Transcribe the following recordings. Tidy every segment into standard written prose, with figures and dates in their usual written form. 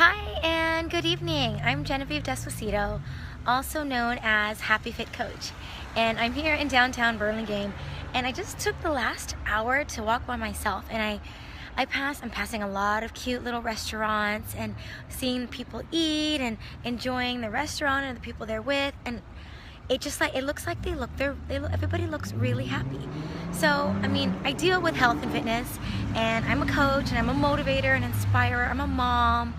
Hi and good evening. I'm Genevieve Despacito, also known as Happy Fit Coach, and I'm here in downtown Burlingame. And I just took the last hour to walk by myself, and I'm passing a lot of cute little restaurants and seeing people eat and enjoying the restaurant and the people they're with, and it looks like everybody looks really happy. So I mean, I deal with health and fitness, and I'm a coach and I'm a motivator and inspirer. I'm a mom,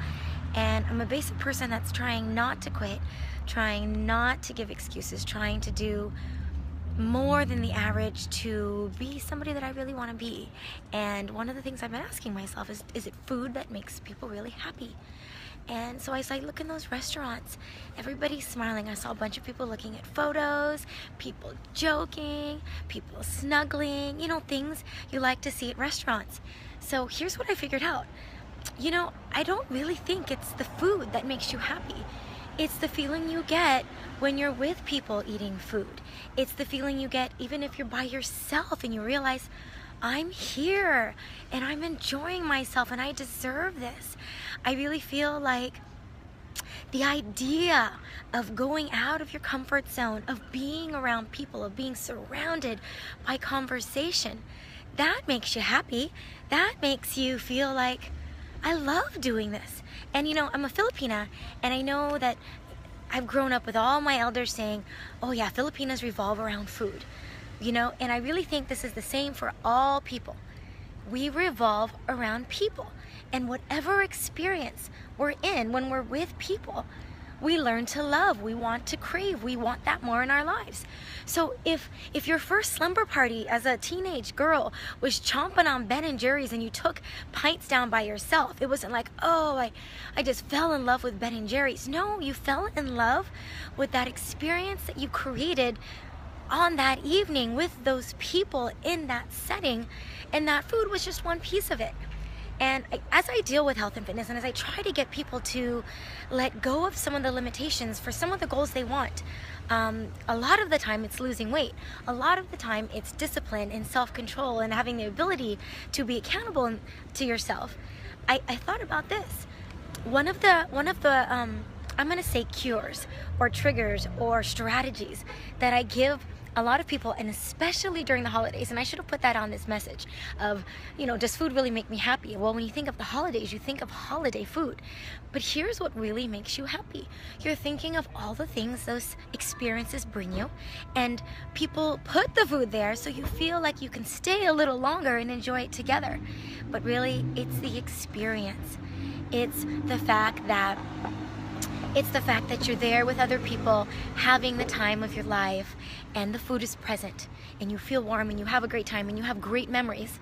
and I'm a basic person that's trying not to quit, trying not to give excuses, trying to do more than the average to be somebody that I really want to be. And one of the things I've been asking myself is it food that makes people really happy? And so as I look in those restaurants, everybody's smiling. I saw a bunch of people looking at photos, people joking, people snuggling, things you like to see at restaurants. So here's what I figured out. I don't really think it's the food that makes you happy. It's the feeling you get when you're with people eating food. It's the feeling you get even if you're by yourself and you realize, I'm here and I'm enjoying myself and I deserve this. I really feel like the idea of going out of your comfort zone, of being around people, of being surrounded by conversation, that makes you happy. That makes you feel like, I love doing this. And I'm a Filipina, and I know that I've grown up with all my elders saying, oh yeah, Filipinas revolve around food. And I really think this is the same for all people. We revolve around people. And whatever experience we're in when we're with people, we learn to love, we want to crave, we want that more in our lives. So if your first slumber party as a teenage girl was chomping on Ben & Jerry's and you took pints down by yourself, it wasn't like, oh, I just fell in love with Ben & Jerry's. No, you fell in love with that experience that you created on that evening with those people in that setting, and that food was just one piece of it. And as I deal with health and fitness, and as I try to get people to let go of some of the limitations for some of the goals they want, a lot of the time it's losing weight. A lot of the time it's discipline and self-control and having the ability to be accountable to yourself. I thought about this. One of the I'm gonna say cures or triggers or strategies that I give a lot of people, and especially during the holidays, and I should have put that on this message of, does food really make me happy? Well, when you think of the holidays, you think of holiday food. But here's what really makes you happy. You're thinking of all the things those experiences bring you, and people put the food there so you feel like you can stay a little longer and enjoy it together. But really, it's the experience. It's the fact that you're there with other people, having the time of your life, and the food is present, and you feel warm, and you have a great time, and you have great memories.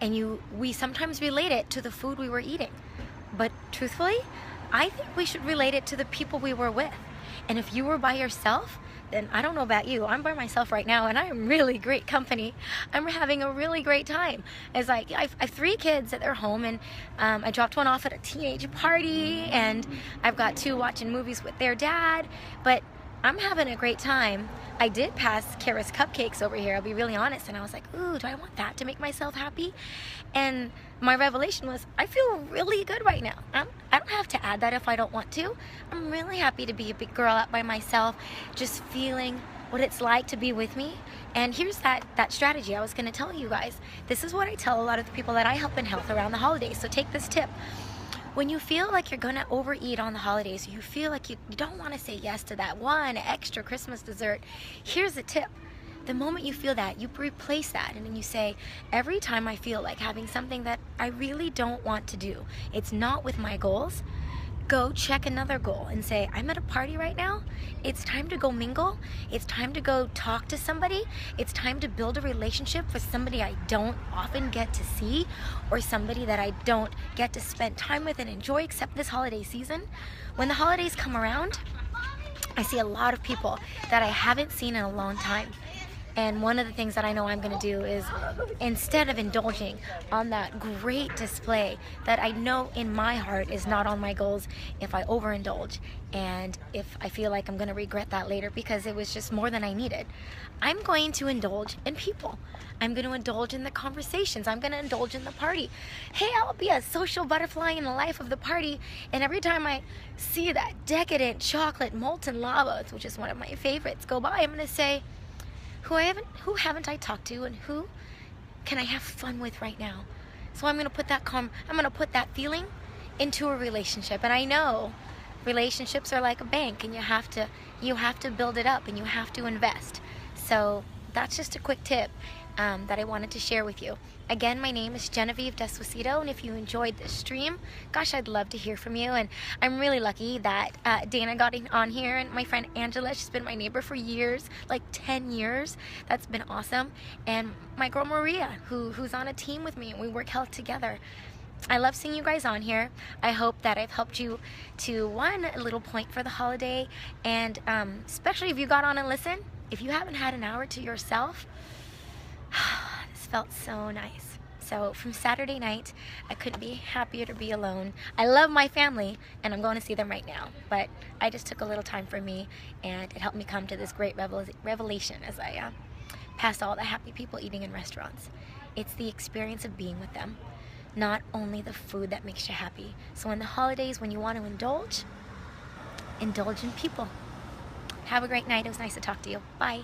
And we sometimes relate it to the food we were eating. But truthfully, I think we should relate it to the people we were with. And if you were by yourself, then I don't know about you, I'm by myself right now, and I am really great company. I'm having a really great time. I have 3 kids at their home, and I dropped one off at a teenage party, and I've got 2 watching movies with their dad, but I'm having a great time. I did pass Kara's Cupcakes over here, I'll be really honest, and I was like, ooh, do I want that to make myself happy? And my revelation was, I feel really good right now. I don't have to add that if I don't want to. I'm really happy to be a big girl out by myself, just feeling what it's like to be with me. And here's that strategy I was going to tell you guys. This is what I tell a lot of the people that I help in health around the holidays, so take this tip. When you feel like you're gonna overeat on the holidays, you feel like you don't want to say yes to that one extra Christmas dessert, here's a tip. The moment you feel that, you replace that, and then you say, every time I feel like having something that I really don't want to do, it's not with my goals, go check another goal and say, I'm at a party right now, it's time to go mingle, it's time to go talk to somebody, it's time to build a relationship with somebody I don't often get to see, or somebody that I don't get to spend time with and enjoy except this holiday season. When the holidays come around, I see a lot of people that I haven't seen in a long time. And one of the things that I know I'm going to do is, instead of indulging on that great display that I know in my heart is not on my goals, if I overindulge and if I feel like I'm going to regret that later because it was just more than I needed, I'm going to indulge in people. I'm going to indulge in the conversations. I'm going to indulge in the party. Hey, I'll be a social butterfly in the life of the party, and every time I see that decadent chocolate molten lava, which is one of my favorites, go by, I'm going to say, who haven't I talked to, and who can I have fun with right now? So I'm going to put that feeling into a relationship. And I know relationships are like a bank, and you have to build it up, and you have to invest. So that's just a quick tip that I wanted to share with you. Again, my name is Genevieve Desposito, and if you enjoyed this stream, gosh, I'd love to hear from you. And I'm really lucky that Dana got on here, and my friend Angela, she's been my neighbor for years, like 10 years. That's been awesome. And my girl Maria, who's on a team with me, and we work health together. I love seeing you guys on here. I hope that I've helped you to, one, a little point for the holiday, and especially if you got on and listened, if you haven't had an hour to yourself, this felt so nice. So from Saturday night, I couldn't be happier to be alone. I love my family, and I'm going to see them right now, but I just took a little time for me, and it helped me come to this great revelation as I passed all the happy people eating in restaurants. It's the experience of being with them, not only the food that makes you happy. So in the holidays, when you want to indulge in people. Have a great night. It was nice to talk to you. Bye.